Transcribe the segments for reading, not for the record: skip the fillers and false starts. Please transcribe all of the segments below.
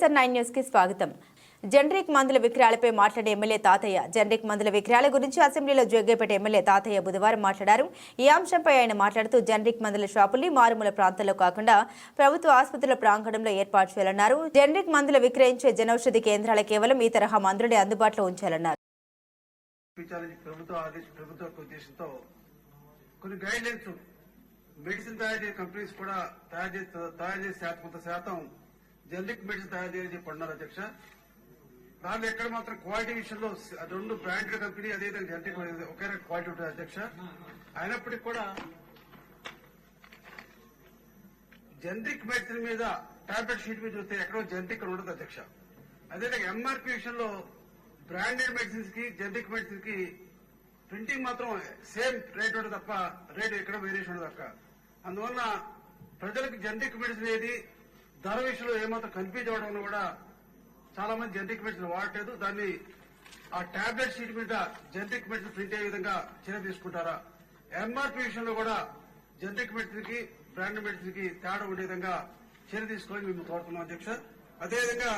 KSR9 news కి స్వాగతం. Generic మందుల విక్రయాలపై మాట్లాడే ఎమ్మెల్యే తాతయ్య. జనరిక్ మందుల విక్రయాల గురించి అసెంబ్లీలో జగ్గేపేట ఎమ్మెల్యే తాతయ్య బుధవారం మాట్లాడారు. ఈ అంశంపై ఆయన మాట్లాడుతూ జనరిక్ మందుల షాపుల్ని మారుమూల ప్రాంతాల్లో కాకుండా ప్రభుత్వ ఆసుపత్రుల ప్రాంగణంలో ఏర్పాటు చేయాలన్నారు. జనరిక్ మందులు విక్రయించే జనౌషధి కేంద్రాల కేవలం ఈ తరహా మందులని అందుబాటులో ఉంచాలన్నారు. మెడిసిన్ తయారు చేసే కంపెనీస్ కూడా తయారు చేసే కొంత శాతం జనరిక్ మెడిసిన్ తయారు చేయాలని చెప్పన్నారు అధ్యక్ష. దాంట్లో ఎక్కడ మాత్రం క్వాలిటీ విషయంలో రెండు బ్రాండెడ్ కంపెనీ అదేవిధంగా జనరిక్ ఒకే క్వాలిటీ ఉంటుంది అధ్యక్ష. అయినప్పటికీ కూడా జనరిక్ మెడిసిన్ మీద టాబ్లెట్ షీట్ మీద చూస్తే ఎక్కడో జనరిక్ ఉండదు అధ్యక్ష. అదేవిధంగా ఎంఆర్పీ విషయంలో బ్రాండెడ్ మెడిసిన్స్ కి జనరిక్ మెడిసిన్ కి ప్రింటింగ్ మాత్రం సేమ్ రేట్ ఉంటుంది తప్ప రేట్ ఎక్కడ వేరియేషన్ ఉండదు తప్ప. అందువల్ల ప్రజలకు జనరిక్ మెడిసిన్ ఏది ధర విషయంలో ఏమాత్రం కన్ఫ్యూజ్ అవ్వడం వల్ల కూడా చాలా మంది జనరిక్ మెడిసిన్ వాడలేదు. దాన్ని ఆ టాబ్లెట్ షీట్ మీద జనరిక్ మెడిసిన్ ప్రింట్ అయ్యే విధంగా చర్య తీసుకుంటారా? ఎంఆర్పీ విషయంలో కూడా జనరిక్ మెడిసిన్ కి బ్రాండ్ మెడిసిన్ కి తేడా ఉండే విధంగా చర్య తీసుకోవాలని మేము కోరుతున్నాం అధ్యక్ష. అదేవిధంగా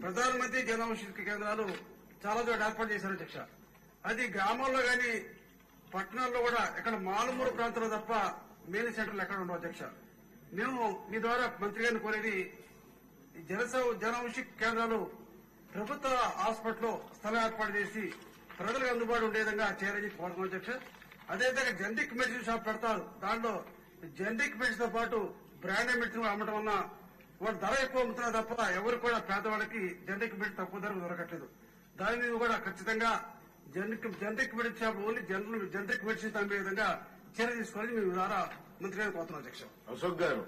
ప్రధానమంత్రి జన ఔషధి కేంద్రాలు చాలా చోట్ల ఏర్పాటు చేశారు అధ్యక్ష. అది గ్రామాల్లో గాని పట్టణాల్లో కూడా ఎక్కడ మారుమూల ప్రాంతాల్లో తప్ప మెయిన్ సెంటర్లు ఎక్కడ ఉండవు అధ్యక్ష. మేము మీ ద్వారా మంత్రి గారిని కోరేది జన ఔషధి కేంద్రాలు ప్రభుత్వ హాస్పిటల్లో స్థలం ఏర్పాటు చేసి ప్రజలకు అందుబాటు ఉండే విధంగా చేయాలని కోరుతున్నాం అధ్యక్ష. అదేవిధంగా జనరిక్ మెడిసిన్ షాప్ పెడతారు. దాంట్లో జనరిక్ మెడిసిన్ తో పాటు బ్రాండెడ్ మెడిసిన్ అమ్మటం వల్ల వాళ్ళు ధర ఎక్కువ అమ్ముతున్నారు తప్ప ఎవరు కూడా పేదవాళ్ళకి జనరిక్ మెడిసిన్ తక్కువ ధరకు దొరకట్లేదు. దానిని కూడా ఖచ్చితంగా generic medicine shop only generic medicine అమ్మే విధంగా చర్య తీసుకోవాలని మేము ద్వారా మంత్రి గారిని కోరుతున్నాం అధ్యక్ష. అశోక్ గారు.